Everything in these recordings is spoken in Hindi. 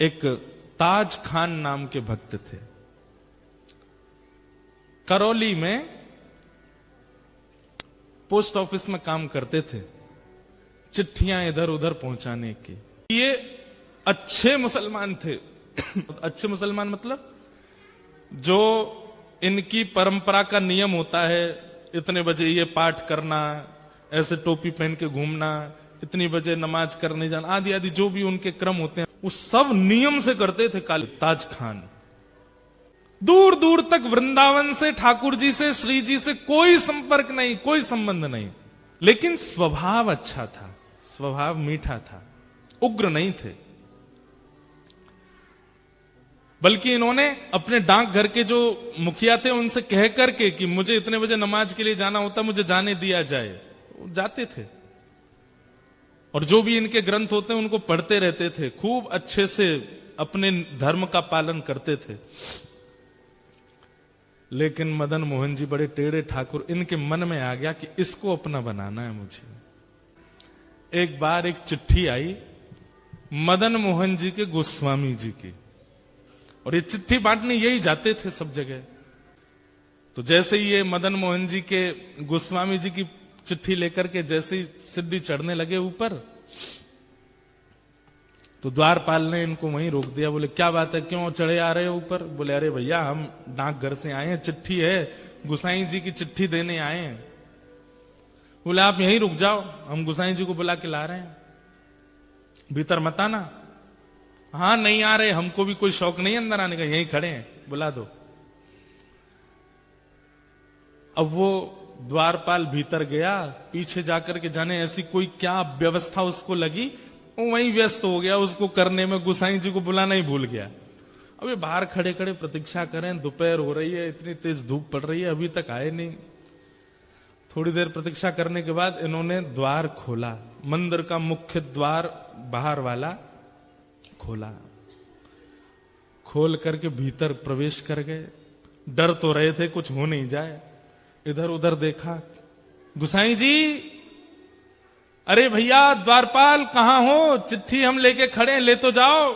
एक ताज खान नाम के भक्त थे। करौली में पोस्ट ऑफिस में काम करते थे, चिट्ठियां इधर उधर पहुंचाने की। ये अच्छे मुसलमान थे। अच्छे मुसलमान मतलब जो इनकी परंपरा का नियम होता है, इतने बजे ये पाठ करना, ऐसे टोपी पहन के घूमना, इतनी बजे नमाज करने जाना, आदि आदि जो भी उनके क्रम होते हैं, वो सब नियम से करते थे। काले ताज खान दूर दूर तक वृंदावन से, ठाकुर जी से, श्री जी से कोई संपर्क नहीं, कोई संबंध नहीं, लेकिन स्वभाव अच्छा था, स्वभाव मीठा था, उग्र नहीं थे। बल्कि इन्होंने अपने डाकघर के जो मुखिया थे उनसे कह करके कि मुझे इतने बजे नमाज के लिए जाना होता, मुझे जाने दिया जाए, जाते थे। और जो भी इनके ग्रंथ होते हैं उनको पढ़ते रहते थे, खूब अच्छे से अपने धर्म का पालन करते थे। लेकिन मदन मोहन जी बड़े टेढ़े ठाकुर, इनके मन में आ गया कि इसको अपना बनाना है मुझे। एक बार एक चिट्ठी आई मदन मोहन जी के गोस्वामी जी की, और ये चिट्ठी बांटने यही जाते थे सब जगह। तो जैसे ही ये मदन मोहन जी के गोस्वामी जी की चिट्ठी लेकर के जैसे ही सीढ़ी चढ़ने लगे ऊपर, तो द्वारपाल ने इनको वहीं रोक दिया। बोले क्या बात है, क्यों चढ़े आ रहे हो ऊपर? बोले अरे भैया हम डाकघर से आए हैं, चिट्ठी है, गुसाई जी की चिट्ठी देने आए हैं। बोले आप यहीं रुक जाओ, हम गुसाई जी को बुला के ला रहे हैं, भीतर मत आना। हाँ नहीं आ रहे, हमको भी कोई शौक नहीं अंदर आने का, यहीं खड़े हैं, बुला दो। अब वो द्वारपाल भीतर गया, पीछे जाकर के जाने ऐसी कोई क्या व्यवस्था उसको लगी, वो वहीं व्यस्त हो गया उसको करने में, गुसाई जी को बुलाना ही भूल गया। अब ये बाहर खड़े खड़े प्रतीक्षा करें, दोपहर हो रही है, इतनी तेज धूप पड़ रही है, अभी तक आए नहीं। थोड़ी देर प्रतीक्षा करने के बाद इन्होंने द्वार खोला, मंदिर का मुख्य द्वार बाहर वाला खोला, खोल करके भीतर प्रवेश कर गए। डर तो रहे थे कुछ हो नहीं जाए, इधर उधर देखा, गुसाई जी, अरे भैया द्वारपाल कहां हो, चिट्ठी हम लेके खड़े हैं, ले तो जाओ।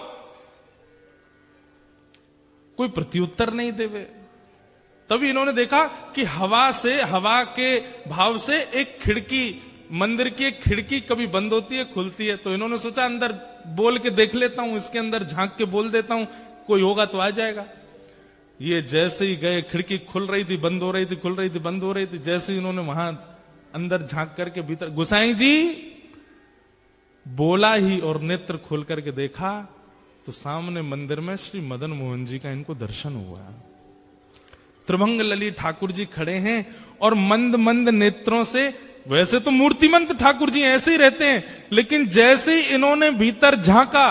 कोई प्रत्युत्तर नहीं देवे। तभी इन्होंने देखा कि हवा से, हवा के भाव से एक खिड़की, मंदिर की एक खिड़की कभी बंद होती है खुलती है, तो इन्होंने सोचा अंदर बोल के देख लेता हूं, इसके अंदर झांक के बोल देता हूं, कोई होगा तो आ जाएगा। ये जैसे ही गए, खिड़की खुल रही थी, बंद हो रही थी, खुल रही थी, बंद हो रही थी। जैसे ही इन्होंने वहां अंदर झांक करके भीतर गुसाई जी बोला ही और नेत्र खोल करके देखा, तो सामने मंदिर में श्री मदन मोहन जी का इनको दर्शन हुआ। त्रिभंग लली ठाकुर जी खड़े हैं और मंद मंद नेत्रों से, वैसे तो मूर्तिमंत ठाकुर जी ऐसे ही रहते हैं, लेकिन जैसे ही इन्होंने भीतर झांका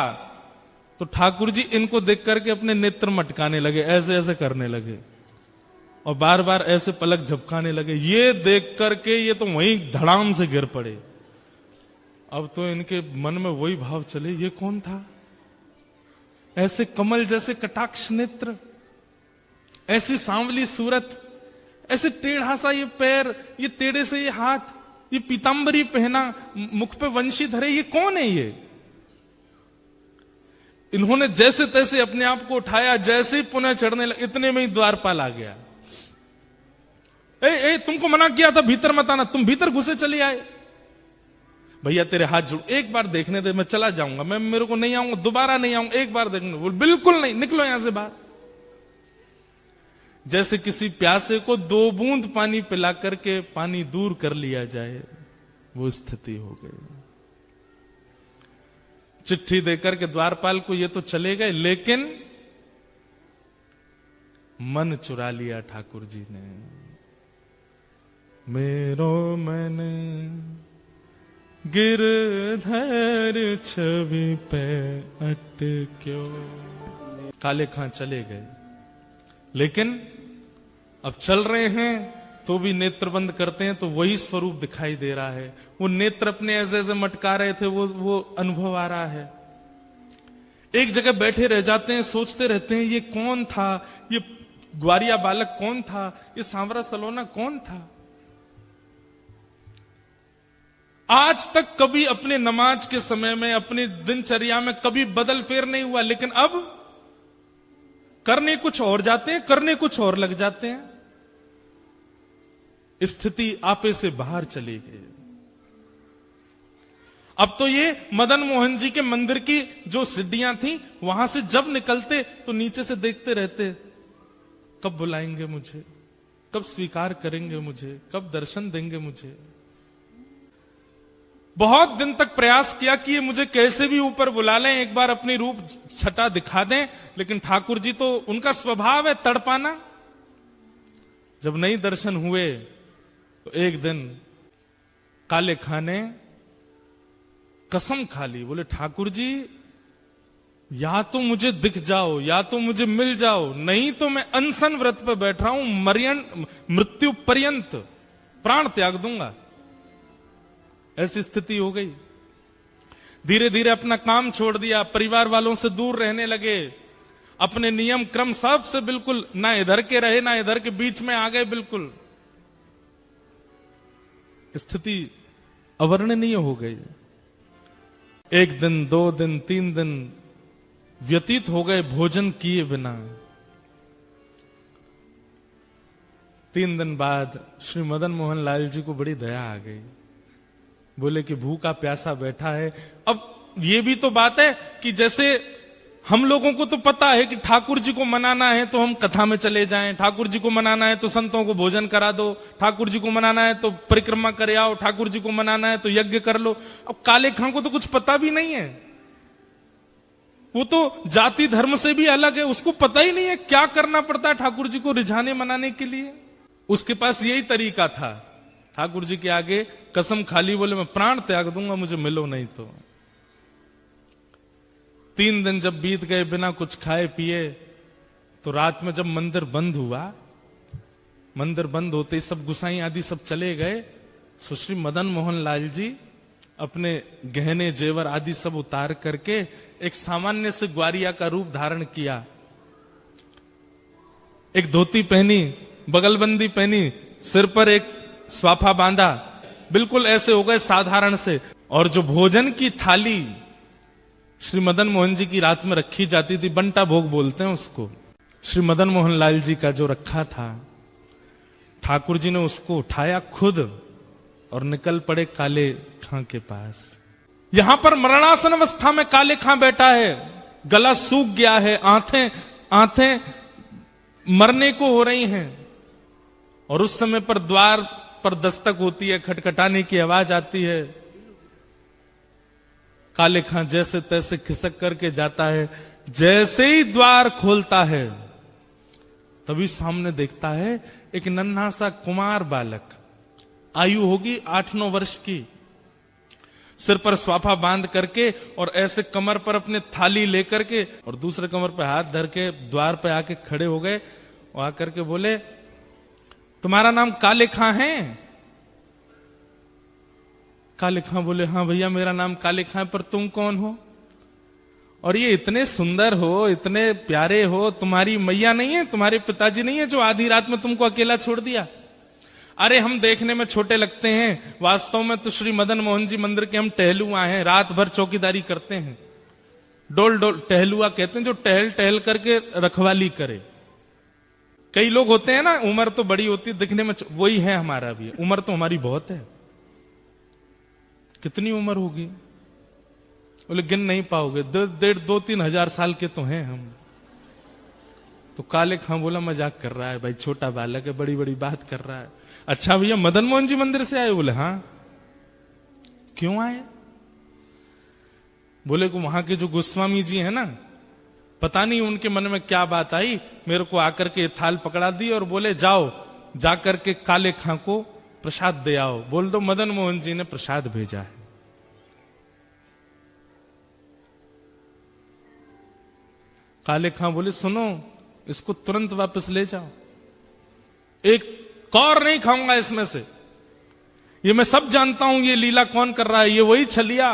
तो ठाकुर जी इनको देख करके अपने नेत्र मटकाने लगे, ऐसे ऐसे करने लगे और बार बार ऐसे पलक झपकाने लगे। ये देख करके ये तो वहीं धड़ाम से गिर पड़े। अब तो इनके मन में वही भाव चले, ये कौन था? ऐसे कमल जैसे कटाक्ष नेत्र, ऐसी सांवली सूरत, ऐसे टेढ़ा सा ये पैर, ये टेढ़े से ये हाथ, ये पीतांबरी पहना, मुख पे वंशी धरे, ये कौन है ये? इन्होंने जैसे तैसे अपने आप को उठाया, जैसे ही पुनः चढ़ने लगे, इतने में ही द्वारपाल आ गया। ए तुमको मना किया था भीतर मत आना, तुम भीतर घुसे चले आए। भैया तेरे हाथ जोड़, एक बार देखने दे, मैं चला जाऊंगा, मैं मेरे को नहीं आऊंगा, दोबारा नहीं आऊंगा, एक बार देखने। बोल बिल्कुल नहीं, निकलो यहां से बाहर। जैसे किसी प्यासे को 2 बूंद पानी पिला करके पानी दूर कर लिया जाए, वो स्थिति हो गई। चिट्ठी देकर के द्वारपाल को ये तो चले गए, लेकिन मन चुरा लिया ठाकुर जी ने। मेरो मन गिरधर छवि पे अटक्यो। काले खां चले गए, लेकिन अब चल रहे हैं तो भी नेत्र बंद करते हैं तो वही स्वरूप दिखाई दे रहा है। वो नेत्र अपने ऐसे ऐसे मटका रहे थे, वो अनुभव आ रहा है। एक जगह बैठे रह जाते हैं, सोचते रहते हैं ये कौन था, ये ग्वारिया बालक कौन था, ये सांवरा सलोना कौन था। आज तक कभी अपने नमाज के समय में, अपनी दिनचर्या में कभी बदल फेर नहीं हुआ, लेकिन अब करने कुछ और जाते हैं, करने कुछ और लग जाते हैं। स्थिति आपे से बाहर चली गई। अब तो ये मदन मोहन जी के मंदिर की जो सीढ़ियां थी, वहां से जब निकलते तो नीचे से देखते रहते, कब बुलाएंगे मुझे, कब स्वीकार करेंगे मुझे, कब दर्शन देंगे मुझे। बहुत दिन तक प्रयास किया कि ये मुझे कैसे भी ऊपर बुला लें, एक बार अपनी रूप छटा दिखा दें, लेकिन ठाकुर जी तो उनका स्वभाव है तड़पाना। जब नहीं दर्शन हुए तो एक दिन काले खां ने कसम खा ली, बोले ठाकुर जी या तो मुझे दिख जाओ, या तो मुझे मिल जाओ, नहीं तो मैं अनशन व्रत पर बैठ रहा हूं, मृत्यु पर्यंत प्राण त्याग दूंगा। ऐसी स्थिति हो गई। धीरे धीरे अपना काम छोड़ दिया, परिवार वालों से दूर रहने लगे, अपने नियम क्रम सब से बिल्कुल ना इधर के रहे ना इधर के, बीच में आ गए बिल्कुल। स्थिति अवर्णनीय हो गई। एक दिन, 2 दिन, 3 दिन व्यतीत हो गए भोजन किए बिना। 3 दिन बाद श्री मदन मोहन लाल जी को बड़ी दया आ गई। बोले कि भूखा प्यासा बैठा है। अब ये भी तो बात है कि जैसे हम लोगों को तो पता है कि ठाकुर जी को मनाना है तो हम कथा में चले जाएं, ठाकुर जी को मनाना है तो संतों को भोजन करा दो, ठाकुर जी को मनाना है तो परिक्रमा करे आओ, ठाकुर जी को मनाना है तो यज्ञ कर लो। अब काले खां को तो कुछ पता भी नहीं है, वो तो जाति धर्म से भी अलग है, उसको पता ही नहीं है क्या करना पड़ता है ठाकुर जी को रिझाने मनाने के लिए। उसके पास यही तरीका था, ठाकुर जी के आगे कसम खाली, बोले मैं प्राण त्याग दूंगा, मुझे मिलो नहीं तो। 3 दिन जब बीत गए बिना कुछ खाए पिए, तो रात में जब मंदिर बंद हुआ, मंदिर बंद होते ही सब गुसाई आदि सब चले गए, सुश्री मदन मोहन लाल जी अपने गहने जेवर आदि सब उतार करके एक सामान्य से ग्वारिया का रूप धारण किया। एक धोती पहनी, बगलबंदी पहनी, सिर पर एक स्वाफा बांधा, बिल्कुल ऐसे हो गए साधारण से। और जो भोजन की थाली श्री मदन मोहन जी की रात में रखी जाती थी, बंटा भोग बोलते हैं उसको, श्री मदन मोहन लाल जी का जो रखा था, ठाकुर जी ने उसको उठाया खुद और निकल पड़े काले खां के पास। यहां पर मरणासन अवस्था में काले खां बैठा है, गला सूख गया है, आंखें मरने को हो रही हैं। और उस समय पर द्वार पर दस्तक होती है, खटखटाने की आवाज आती है। काले खां जैसे तैसे खिसक करके जाता है, जैसे ही द्वार खोलता है तभी सामने देखता है एक नन्हा सा कुमार बालक, आयु होगी 8-9 वर्ष की, सिर पर स्वाफा बांध करके और ऐसे कमर पर अपने थाली लेकर के और दूसरे कमर पर हाथ धर के द्वार पे आके खड़े हो गए और आकर के बोले, तुम्हारा नाम काले खां है? काले खां बोले, हाँ भैया मेरा नाम काले खां है, पर तुम कौन हो? और ये इतने सुंदर हो, इतने प्यारे हो, तुम्हारी मैया नहीं है, तुम्हारे पिताजी नहीं है जो आधी रात में तुमको अकेला छोड़ दिया? अरे हम देखने में छोटे लगते हैं, वास्तव में तो श्री मदन मोहन जी मंदिर के हम टहलुआ हैं, रात भर चौकीदारी करते हैं। डोल डोल टहलुआ कहते हैं जो टहल टहल करके रखवाली करे। कई लोग होते हैं ना, उम्र तो बड़ी होती है, दिखने में वही है हमारा भी, उम्र तो हमारी बहुत है। कितनी उम्र होगी? बोले गिन नहीं पाओगे, 2-3 हजार साल के तो हैं हम। तो काले खां बोला मजाक कर रहा है भाई, छोटा बालक है, बड़ी बड़ी बात कर रहा है। अच्छा भैया मदन मोहन जी मंदिर से आए? बोले हाँ। क्यों आए? बोले को वहां के जो गोस्वामी जी हैं ना, पता नहीं उनके मन में क्या बात आई, मेरे को आकर के थाल पकड़ा दी और बोले जाओ जाकर के काले खां को प्रसाद दे आओ, बोल दो मदन मोहन जी ने प्रसाद भेजा है। काले खां बोले सुनो, इसको तुरंत वापस ले जाओ, एक कौर नहीं खाऊंगा इसमें से। ये मैं सब जानता हूं ये लीला कौन कर रहा है, ये वही छलिया,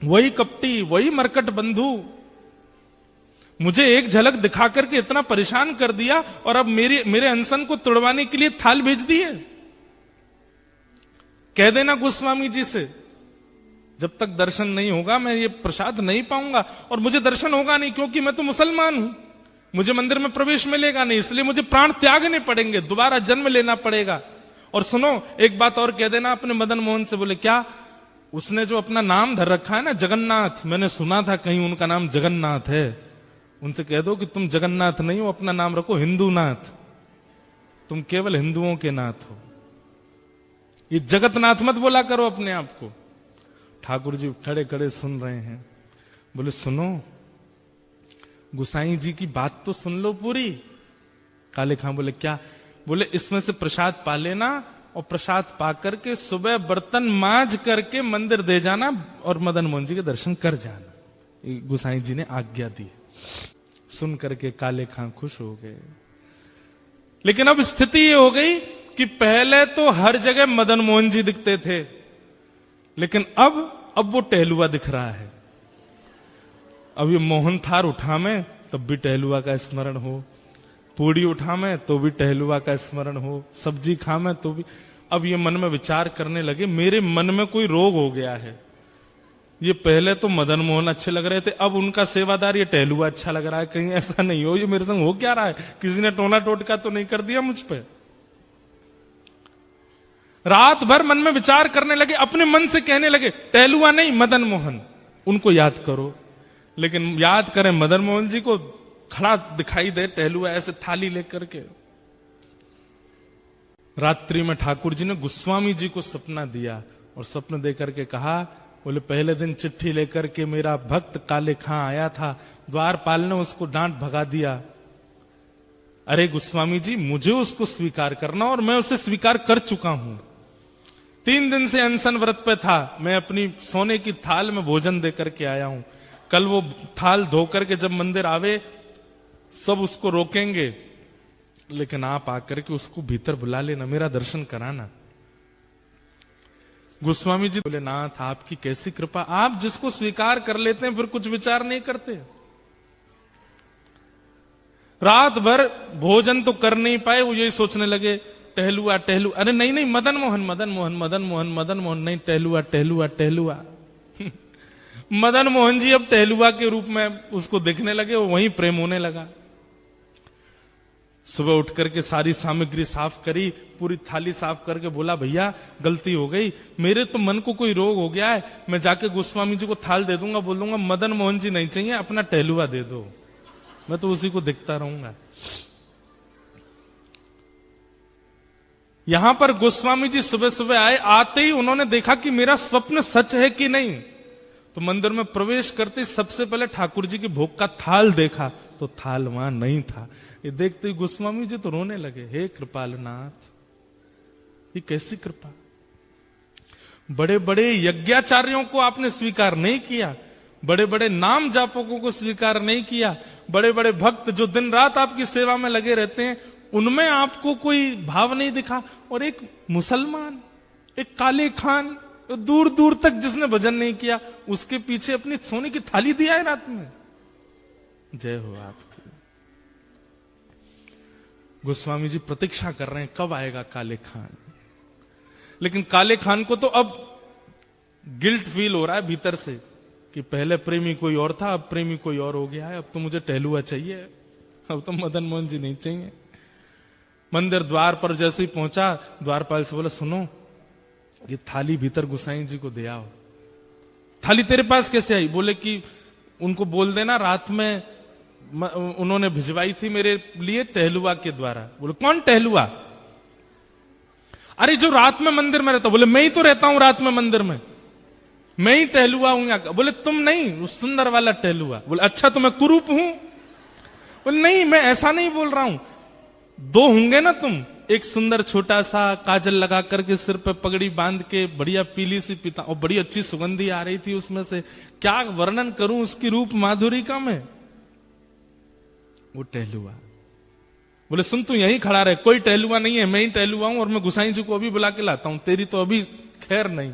वही कपटी, वही मरकट बंधु, मुझे एक झलक दिखा करके इतना परेशान कर दिया और अब मेरे अनशन को तोड़वाने के लिए थाल भेज दिए। कह देना गोस्वामी जी से, जब तक दर्शन नहीं होगा मैं ये प्रसाद नहीं पाऊंगा और मुझे दर्शन होगा नहीं, क्योंकि मैं तो मुसलमान हूं, मुझे मंदिर में प्रवेश मिलेगा नहीं, इसलिए मुझे प्राण त्यागने पड़ेंगे, दोबारा जन्म लेना पड़ेगा। और सुनो, एक बात और कह देना अपने मदन मोहन से। बोले क्या? उसने जो अपना नाम धर रखा है ना जगन्नाथ, मैंने सुना था कहीं उनका नाम जगन्नाथ है, उनसे कह दो कि तुम जगन्नाथ नहीं हो, अपना नाम रखो हिंदूनाथ, तुम केवल हिंदुओं के नाथ हो, ये जगतनाथ मत बोला करो अपने आप को। ठाकुर जी खड़े खड़े सुन रहे हैं। बोले सुनो, गुसाई जी की बात तो सुन लो पूरी। काले खां बोले क्या? बोले इसमें से प्रसाद पा लेना और प्रसाद पा करके सुबह बर्तन मांज करके मंदिर दे जाना और मदन मोहन जी के दर्शन कर जाना। गुसाई जी ने आज्ञा दी। सुन करके काले खां खुश हो गए। लेकिन अब स्थिति ये हो गई कि पहले तो हर जगह मदन मोहन जी दिखते थे, लेकिन अब वो टहलुआ दिख रहा है। अब ये मोहन थार उठा में तब भी टहलुआ का स्मरण हो, पूड़ी उठा में तो भी टहलुआ का स्मरण हो, सब्जी खा में तो भी। अब ये मन में विचार करने लगे, मेरे मन में कोई रोग हो गया है। ये पहले तो मदन मोहन अच्छे लग रहे थे, अब उनका सेवादार ये टहलुआ अच्छा लग रहा है। कहीं ऐसा नहीं हो ये मेरे संग हो क्या रहा है, किसी ने टोना टोटका तो नहीं कर दिया मुझ पे। रात भर मन में विचार करने लगे, अपने मन से कहने लगे टहलुआ नहीं मदन मोहन, उनको याद करो। लेकिन याद करें मदन मोहन जी को, खड़ा दिखाई दे टहलुआ ऐसे थाली लेकर के। रात्रि में ठाकुर जी ने गोस्वामी जी को सपना दिया और स्वप्न देकर के कहा, बोले पहले दिन चिट्ठी लेकर के मेरा भक्त काले खां आया था, द्वारपाल ने उसको डांट भगा दिया। अरे गोस्वामी जी, मुझे उसको स्वीकार करना और मैं उसे स्वीकार कर चुका हूं। 3 दिन से अनशन व्रत पे था, मैं अपनी सोने की थाल में भोजन देकर के आया हूं। कल वो थाल धोकर के जब मंदिर आवे सब उसको रोकेंगे, लेकिन आप आकर के उसको भीतर बुला लेना, मेरा दर्शन कराना। गोस्वामी जी बोले नाथ आपकी कैसी कृपा, आप जिसको स्वीकार कर लेते हैं फिर कुछ विचार नहीं करते। रात भर भोजन तो कर नहीं पाए, वो यही सोचने लगे टहलुआ टहलुआ। अरे नहीं नहीं, मदन मोहन मदन मोहन मदन मोहन मदन मोहन नहीं, टहलुआ टहलुआ टहलुआ। मदन मोहन जी अब टहलुआ के रूप में उसको देखने लगे, वहीं प्रेम होने लगा। सुबह उठ करके सारी सामग्री साफ करी, पूरी थाली साफ करके बोला भैया गलती हो गई, मेरे तो मन को कोई रोग हो गया है, मैं जाके गोस्वामी जी को थाल दे दूंगा, बोल दूंगा मदन मोहन जी नहीं चाहिए, अपना टहलुआ दे दो, मैं तो उसी को देखता रहूंगा। यहां पर गोस्वामी जी सुबह सुबह आए, आते ही उन्होंने देखा कि मेरा स्वप्न सच है कि नहीं। तो मंदिर में प्रवेश करते सबसे पहले ठाकुर जी के भोग का थाल देखा, तो थाल वहां नहीं था। ये देखते ही गोस्वामी जी तो रोने लगे, हे कृपालनाथ ये कैसी कृपा, बड़े बड़े यज्ञाचार्यों को आपने स्वीकार नहीं किया, बड़े बड़े नाम जापकों को स्वीकार नहीं किया, बड़े बड़े भक्त जो दिन रात आपकी सेवा में लगे रहते हैं उनमें आपको कोई भाव नहीं दिखा, और एक मुसलमान, एक काले खान, दूर दूर तक जिसने भजन नहीं किया, उसके पीछे अपनी सोने की थाली दिया है रात में। जय हो आपकी। गोस्वामी जी प्रतीक्षा कर रहे हैं कब आएगा काले खान। लेकिन काले खान को तो अब गिल्ट फील हो रहा है भीतर से कि पहले प्रेमी कोई और था, अब प्रेमी कोई और हो गया है, अब तो मुझे टहलुआ चाहिए, अब तो मदन मोहन जी नहीं चाहिए। मंदिर द्वार पर जैसे ही पहुंचा, द्वारपाल से बोला सुनो ये थाली भीतर गोसाई जी को दे आओ। थाली तेरे पास कैसे आई? बोले कि उनको बोल देना रात में उन्होंने भिजवाई थी मेरे लिए टहलुआ के द्वारा। बोले कौन टहलुआ? अरे जो रात में मंदिर में रहता। बोले मैं ही तो रहता हूं रात में मंदिर में, मैं ही टहलुआ हूं यहाँ का। बोले तुम नहीं, उस सुंदर वाला टहलुआ। बोले अच्छा तो मैं कुरूप हूं? बोले नहीं मैं ऐसा नहीं बोल रहा हूं, 2 होंगे ना तुम, एक सुंदर छोटा सा काजल लगा करके सिर पे पगड़ी बांध के बढ़िया पीली सी पिता, और बड़ी अच्छी सुगंधी आ रही थी उसमें से, क्या वर्णन करूं उसकी रूप माधुरी का मैं। वो टहलुआ। बोले सुन तू यहीं खड़ा रहे, कोई टहलुआ नहीं है, मैं ही टहलुआ हूं और मैं गोसाई जी को अभी बुला के लाता हूं, तेरी तो अभी खैर नहीं।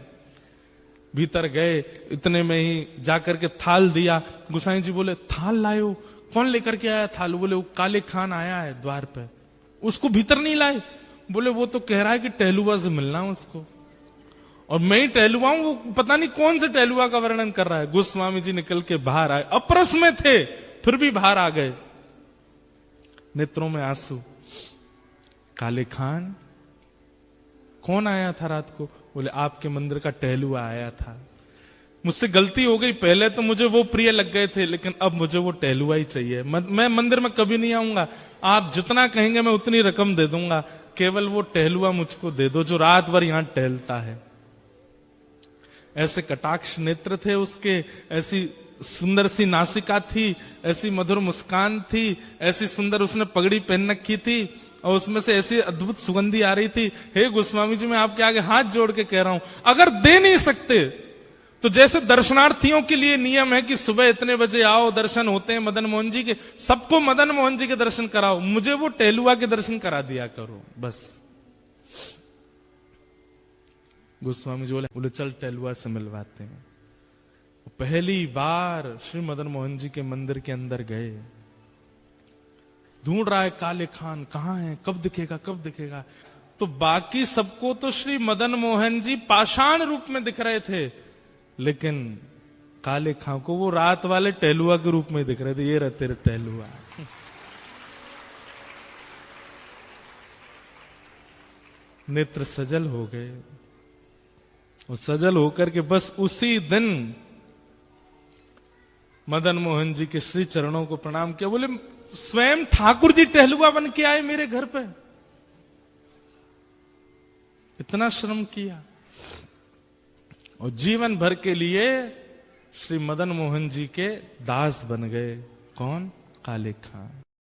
भीतर गए, इतने में ही जाकर के थाल दिया। गोसाई जी बोले थाल लायो? कौन लेकर के आया थाल? बोले वो काले खान आया है द्वार पे, उसको भीतर नहीं लाए? बोले वो तो कह रहा है कि टहलुआ से मिलना उसको। और मैं ही टहलुआ हूं, वो पता नहीं कौन से टहलुआ का वर्णन कर रहा है। गोस्वामी जी निकल के बाहर आए, अप्रस में थे फिर भी बाहर आ गए, नेत्रों में आंसू। काले खान, कौन आया था रात को? बोले आपके मंदिर का टहलुआ आया था। मुझसे गलती हो गई, पहले तो मुझे वो प्रिय लग गए थे, लेकिन अब मुझे वो टहलुआ ही चाहिए। मैं मंदिर में कभी नहीं आऊंगा, आप जितना कहेंगे मैं उतनी रकम दे दूंगा, केवल वो टहलुआ मुझको दे दो जो रात भर यहां टहलता है। ऐसे कटाक्ष नेत्र थे उसके, ऐसी सुंदर सी नासिका थी, ऐसी मधुर मुस्कान थी, ऐसी सुंदर उसने पगड़ी पहन रखी थी और उसमें से ऐसी अद्भुत सुगंधी आ रही थी। हे गोस्वामी जी, मैं आपके आगे हाथ जोड़ के कह रहा हूं, अगर दे नहीं सकते तो जैसे दर्शनार्थियों के लिए नियम है कि सुबह इतने बजे आओ, दर्शन होते हैं मदन मोहन जी के, सबको मदन मोहन जी के दर्शन कराओ, मुझे वो टहलुआ के दर्शन करा दिया करो बस। गोस्वामी जी बोले चल टहलुआ से मिलवाते हैं। पहली बार श्री मदन मोहन जी के मंदिर के अंदर गए, ढूंढ रहा है काले खान कहां है, कब दिखेगा कब दिखेगा। तो बाकी सबको तो श्री मदन मोहन जी पाषाण रूप में दिख रहे थे, लेकिन काले खां को वो रात वाले टहलुआ के रूप में दिख रहे थे। ये रहते टहलुआ। नेत्र सजल हो गए, और सजल होकर के बस उसी दिन मदन मोहन जी के श्री चरणों को प्रणाम किया। बोले स्वयं ठाकुर जी टहलुआ बन के आए मेरे घर पे, इतना श्रम किया। और जीवन भर के लिए श्री मदन मोहन जी के दास बन गए। कौन? काले खान।